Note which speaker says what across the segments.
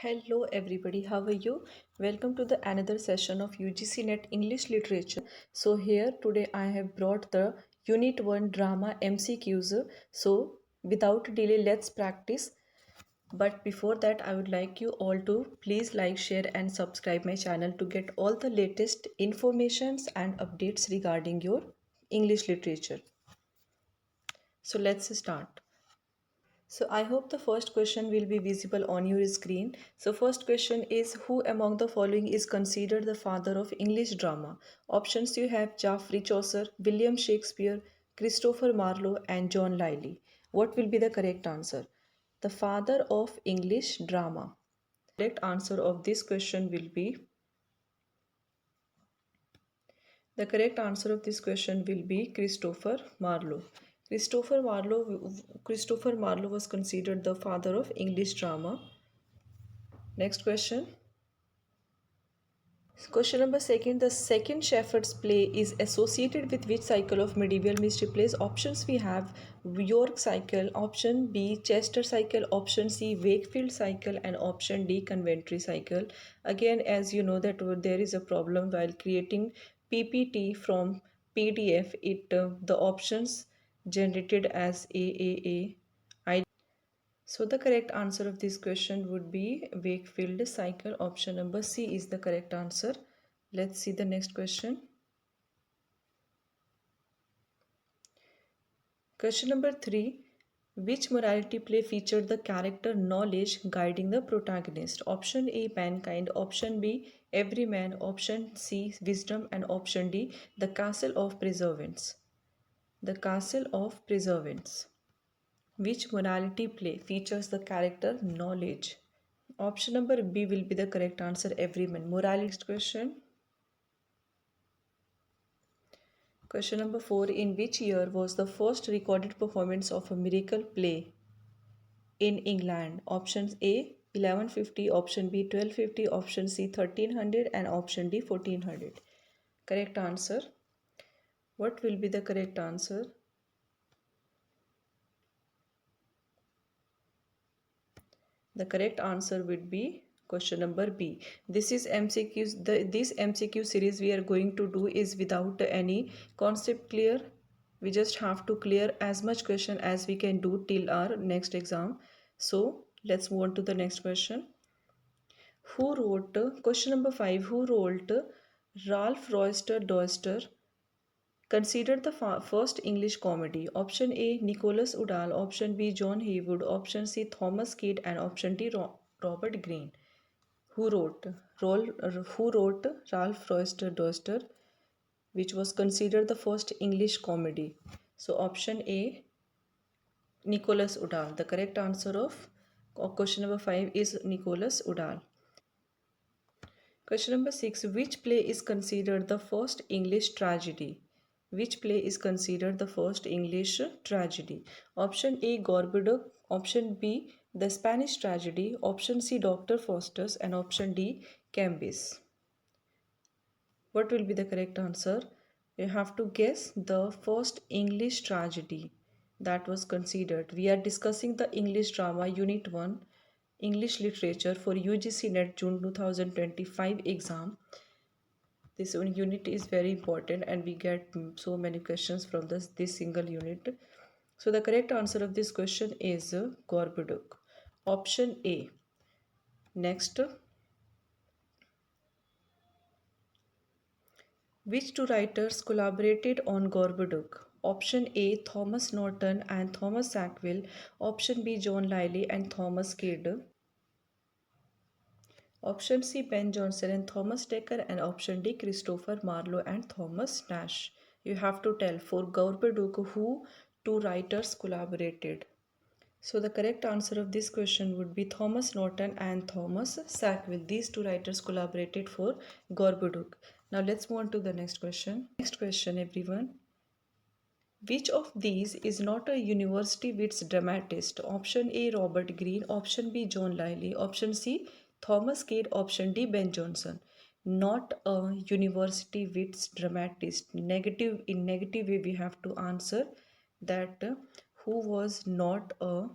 Speaker 1: Hello everybody, how are you? Welcome to the another session of UGC Net English Literature. So here today I have brought the Unit 1 Drama MCQs. So without delay let's practice. But before that I would like you all to please like, share and subscribe my channel to get all the latest informations and updates regarding your English literature. So let's start. So I hope the first question will be visible on your screen. So first question is, who among the following is considered the father of English drama? Options you have: Geoffrey Chaucer, William Shakespeare, Christopher Marlowe and John Lyly. What will be the correct answer? The father of English drama. Correct answer of this question will be The correct answer of this question will be Christopher Marlowe. Christopher Marlowe was considered the father of English drama. Next question. Question number second. The second Shepherd's play is associated with which cycle of medieval mystery plays? Options we have: York cycle, option B Chester cycle, option C Wakefield cycle and option D Coventry cycle. Again, as you know that there is a problem while creating PPT from PDF. The options generated as AAA. So the correct answer of this question would be Wakefield cycle. Option number C is the correct answer. Let's see the next question. Question number 3. Which morality play featured the character knowledge guiding the protagonist? Option A Mankind, option B Everyman, option C Wisdom and option D The Castle of Preservance. The Castle of Preservance. Which morality play features the character knowledge? Option number B will be the correct answer, Everyman. Morality question. Question number 4. In which year was the first recorded performance of a miracle play in England? Options A 1150, option B 1250, option C 1300 and option D 1400. Correct answer. What will be the correct answer? The correct answer would be question number B. This is MCQs. This MCQ series we are going to do is without any concept clear. We just have to clear as much question as we can do till our next exam. So let's move on to the next question. Who wrote question number 5? Who wrote Ralph Roister Doister? Considered the first English comedy? Option A Nicholas Udall, option B John Haywood, option C Thomas Kidd and option D Robert Greene. Who wrote Ralph Roister Doister, which was considered the first English comedy? So option A Nicholas Udall. The correct answer of question number 5 is Nicholas Udall. Question number 6. Which play is considered the first English tragedy? Which play is considered the first English tragedy? Option A Gorboduc, option B The Spanish Tragedy, option C Dr. Faustus and option D Cambis. What will be the correct answer? You have to guess the first English tragedy that was considered. We are discussing the English drama Unit 1 English Literature for UGC NET June 2025 exam. This unit is very important and we get so many questions from this single unit. So the correct answer of this question is Gorboduc. Option A. Next. Which two writers collaborated on Gorboduc? Option A Thomas Norton and Thomas Sackville, option B John Lyly and Thomas Kidd, option C Ben Jonson and Thomas Dekker and option D Christopher Marlowe and Thomas Nash. You have to tell for Gorboduc who two writers collaborated. So the correct answer of this question would be Thomas Norton and Thomas Sackville. These two writers collaborated for Gorboduc. Now let's move on to the next question. Next question, everyone. Which of these is not a university wits dramatist? Option A Robert Greene, option B John Lyly, option C Thomas Kidd, option D Ben Jonson. Not a university wits dramatist. Negative, in negative way we have to answer that who was not a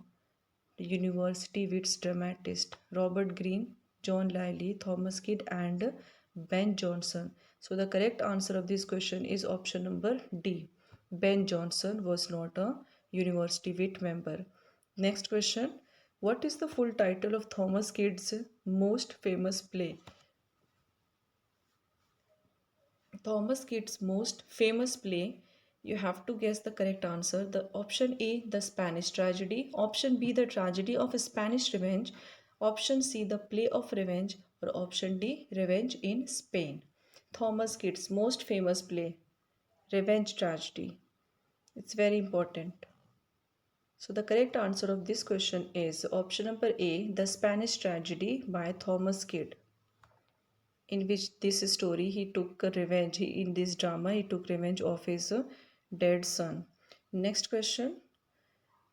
Speaker 1: university wits dramatist. Robert Greene, John Lyly, Thomas Kidd, and Ben Jonson. So the correct answer of this question is option number D. Ben Jonson was not a university wit member. Next question. What is the full title of Thomas Kidd's most famous play? Thomas Kidd's most famous play. You have to guess the correct answer. The option A, the Spanish tragedy. Option B, the tragedy of Spanish revenge. Option C, the play of revenge. Or option D, revenge in Spain. Thomas Kidd's most famous play, revenge tragedy. It's very important. So the correct answer of this question is option number A, the Spanish tragedy by Thomas Kidd, in which this story he took a revenge. In this drama he took revenge of his dead son. Next question.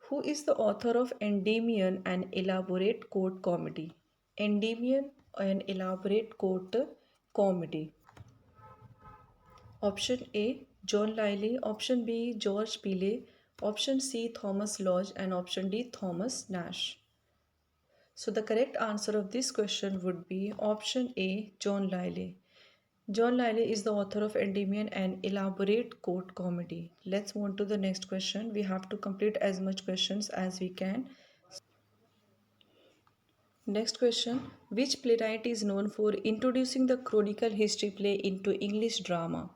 Speaker 1: Who is the author of Endymion, an elaborate court comedy? Endymion, an elaborate court comedy. Option A, John Lyly. Option B, George Peele. Option C, Thomas Lodge. And option D, Thomas Nash. So the correct answer of this question would be option A, John Lyly. John Lyly is the author of Endymion, an elaborate court comedy. Let's move on to the next question. We have to complete as much questions as we can. Next question. Which playwright is known for introducing the chronicle history play into English drama?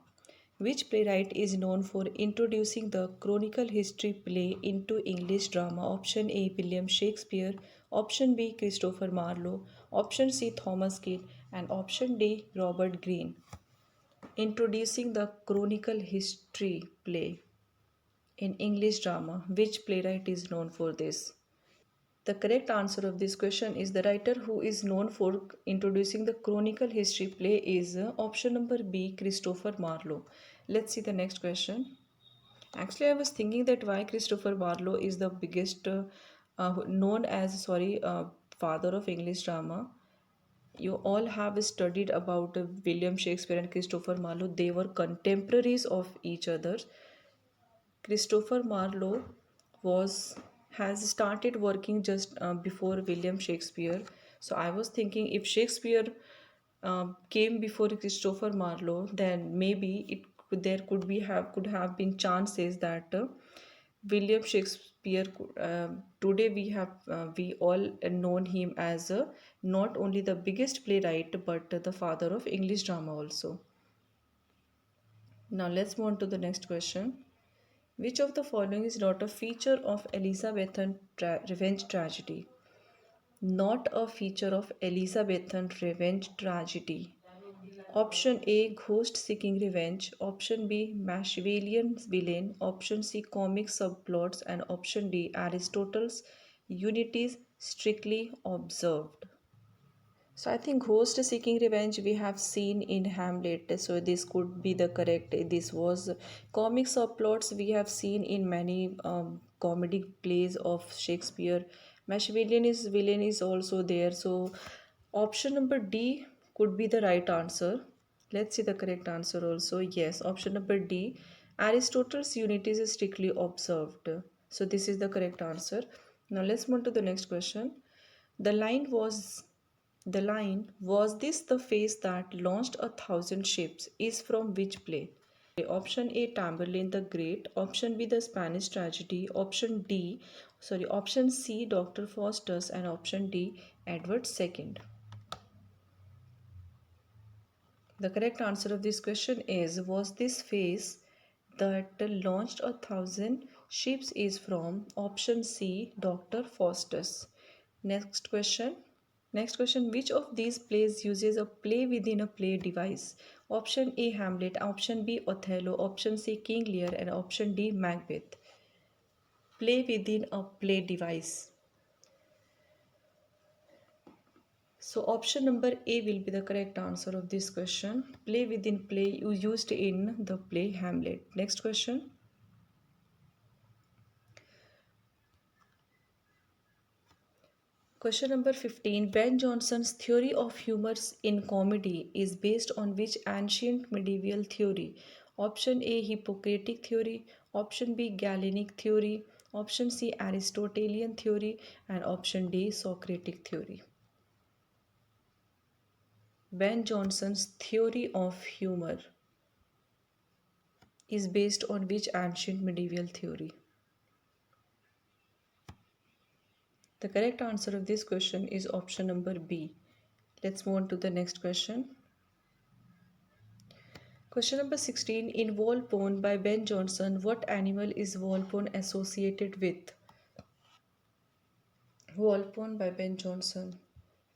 Speaker 1: Which playwright is known for introducing the chronicle history play into English drama? Option A, William Shakespeare. Option B, Christopher Marlowe. Option C, Thomas Kidd. And option D, Robert Greene. Introducing the chronicle history play in English drama. Which playwright is known for this? The correct answer of this question is the writer who is known for introducing the chronicle history play is option number B, Christopher Marlowe. Let's see the next question. Actually, I was thinking that why Christopher Marlowe is the biggest known as father of English drama. You all have studied about William Shakespeare and Christopher Marlowe. They were contemporaries of each other. Christopher Marlowe was has started working just before William Shakespeare. So I was thinking if Shakespeare came before Christopher Marlowe, then maybe there could have been chances that William Shakespeare today we all known him as not only the biggest playwright but the father of English drama also. Now let's move on to the next question. Which of the following is not a feature of Elizabethan revenge tragedy? Not a feature of Elizabethan revenge tragedy. Option A, ghost seeking revenge. Option B, Machiavellian villain. Option C, comic subplots. And option D, Aristotle's unities strictly observed. So I think ghost seeking revenge we have seen in Hamlet. So this could be the correct. This was comic subplots we have seen in many comedy plays of Shakespeare. Machiavellian villain is also there. So option number D could be the right answer. Let's see the correct answer also. Yes, option number D. Aristotle's unities is strictly observed. So this is the correct answer. Now let's move to the next question. The line was was this the face that launched 1,000 ships is from which play? Option A, Tamburlaine the Great. Option B, the Spanish tragedy. Option C, Dr. Faustus. And option D, Edward II. The correct answer of this question is was this face that launched 1,000 ships is from option C, Dr. Faustus. Next question. Next question. Which of these plays uses a play within a play device? Option A, Hamlet. Option B, Othello. Option C, King Lear. And option D, Macbeth. Play within a play device. So option number A will be the correct answer of this question. Play within play used in the play Hamlet. Next question. Question number 15. Ben Jonson's theory of humor in comedy is based on which ancient medieval theory? Option A, Hippocratic theory. Option B, Galenic theory. Option C, Aristotelian theory. And option D, Socratic theory. Ben Jonson's theory of humor is based on which ancient medieval theory? The correct answer of this question is option number B. Let's move on to the next question. Question number 16. In Volpone by Ben Jonson, what animal is Volpone associated with? Volpone by Ben Jonson.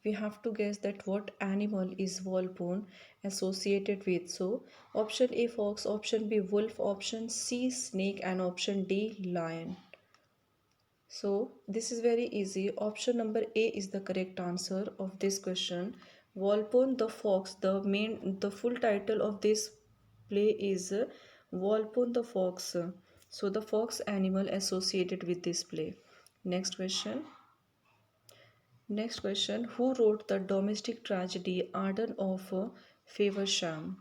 Speaker 1: We have to guess that what animal is Volpone associated with. So, option A fox, option B wolf, option C snake, and option D lion. So this is very easy. Option number A is the correct answer of this question. Volpone the Fox. The full title of this play is Volpone the Fox. So the fox animal associated with this play. Next question. Next question. Who wrote the domestic tragedy Arden of Faversham?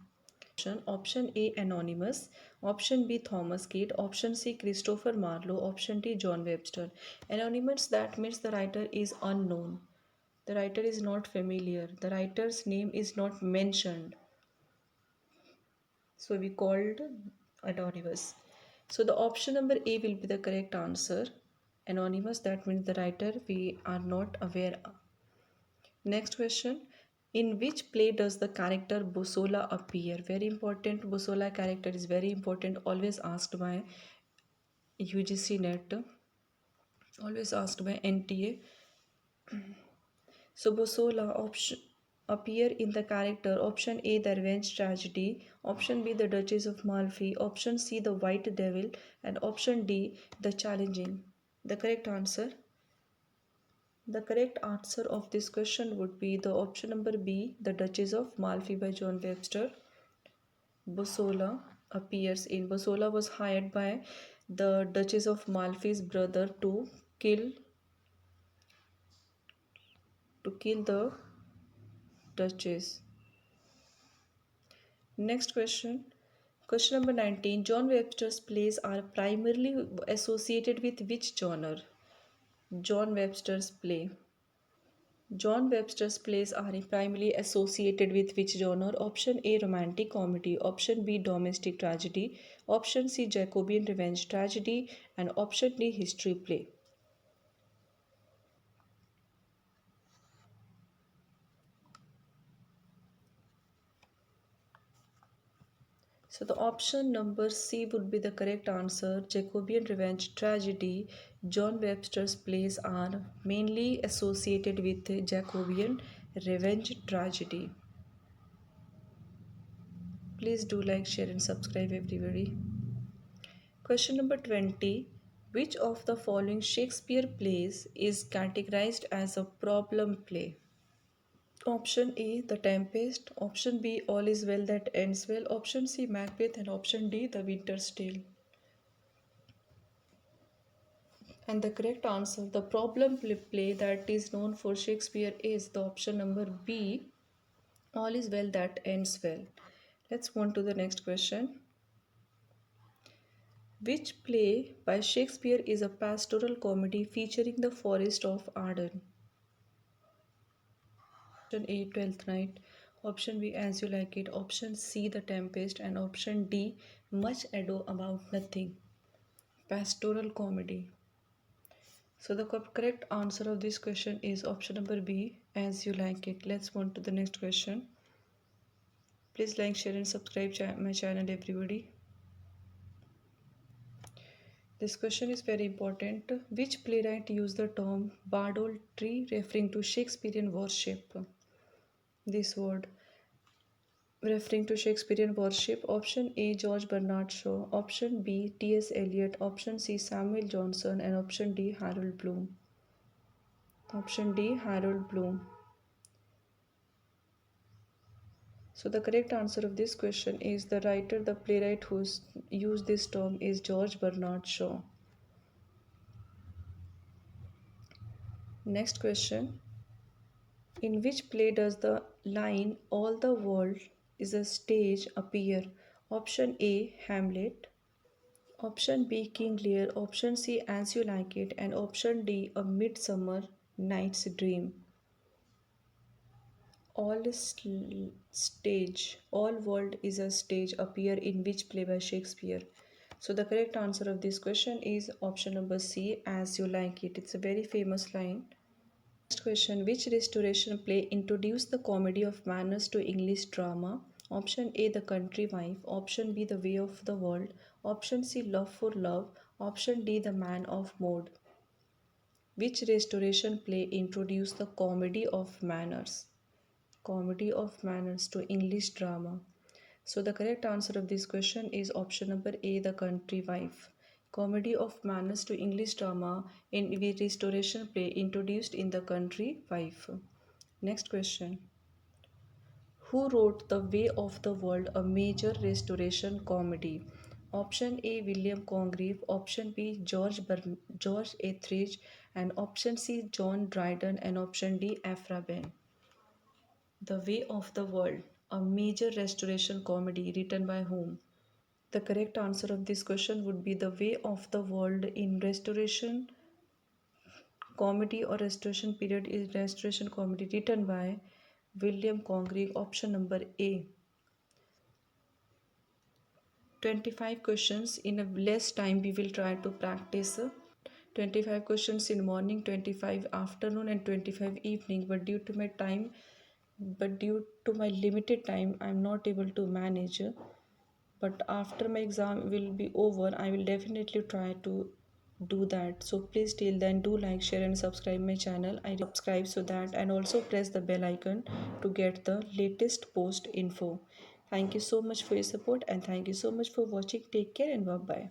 Speaker 1: Option A Anonymous, option B Thomas Kate, option C Christopher Marlowe, option D John Webster. Anonymous, that means the writer is unknown. The writer is not familiar. The writer's name is not mentioned. So we called anonymous. So the option number A will be the correct answer. Anonymous, that means the writer we are not aware of. Next question. In which play does the character Bosola appear? Very important. Bosola character is very important. Always asked by UGC net. Always asked by NTA. So Bosola option appear in the character option A the revenge tragedy, option B the Duchess of Malfi, option C the white devil, and option D the challenging. The correct answer. The correct answer of this question would be the option number B, The Duchess of Malfi by John Webster. Bosola appears in. Bosola was hired by the Duchess of Malfi's brother to kill the Duchess. Next question. Question number 19. John Webster's plays are primarily associated with which genre? John Webster's play. John Webster's plays are primarily associated with which genre? Option A romantic comedy, option B domestic tragedy, option C Jacobean revenge tragedy, and option D history play. So the option number C would be the correct answer. Jacobean revenge tragedy. John Webster's plays are mainly associated with Jacobean revenge tragedy. Please do like, share and subscribe everybody. Question number 20. Which of the following Shakespeare plays is categorized as a problem play? Option A, The Tempest. Option B, All is Well That Ends Well. Option C, Macbeth. And option D, The Winter's Tale. And the correct answer, the problem play that is known for Shakespeare is the option number B, All is Well That Ends Well. Let's move on to the next question. Which play by Shakespeare is a pastoral comedy featuring the Forest of Arden? Option A, Twelfth Night. Option B, As You Like It. Option C, The Tempest. And option D, Much Ado About Nothing. Pastoral comedy. So the correct answer of this question is option number B, As You Like It. Let's move on to the next question. Please like, share and subscribe my channel everybody. This question is very important. Which playwright used the term bardoltry referring to Shakespearean worship? This word referring to Shakespearean worship. Option A, George Bernard Shaw. Option B, T.S. Eliot. Option C, Samuel Johnson. And option D, Harold Bloom. Option D, Harold Bloom. So the correct answer of this question is the writer, the playwright who used this term is George Bernard Shaw. Next question. In which play does the line all the world is a stage appear? Option A, Hamlet. Option B, King Lear. Option C, As You Like It. And option D, A Midsummer Night's Dream. All world is a stage appear in which play by Shakespeare. So the correct answer of this question is option number C, As You Like It. It's a very famous line. Next question, which restoration play introduced the comedy of manners to English drama? Option A, The Country Wife. Option B, The Way of the World. Option C, Love for Love. Option D, The Man of Mode. Which restoration play introduced the comedy of manners? Comedy of manners to English drama. So the correct answer of this question is option number A, The Country Wife. Comedy of manners to English drama in which restoration play introduced in The Country Wife. Next question. Who wrote The Way of the World, a major restoration comedy? Option A, William Congreve. Option B, George Etheridge. And option C, John Dryden. And option D, Aphra Behn. The Way of the World, a major restoration comedy written by whom? The correct answer of this question would be The Way of the World in restoration comedy or restoration period is restoration comedy written by William Congreve. Option number A. 25 questions in a less time we will try to practice. 25 questions in morning, 25 afternoon and 25 evening, but due to my limited time I'm not able to manage. But after my exam will be over, I will definitely try to do that. So please till then do like, share and subscribe my channel. I subscribe so that, and also press the bell icon to get the latest post info. Thank you so much for your support and thank you so much for watching. Take care and bye bye.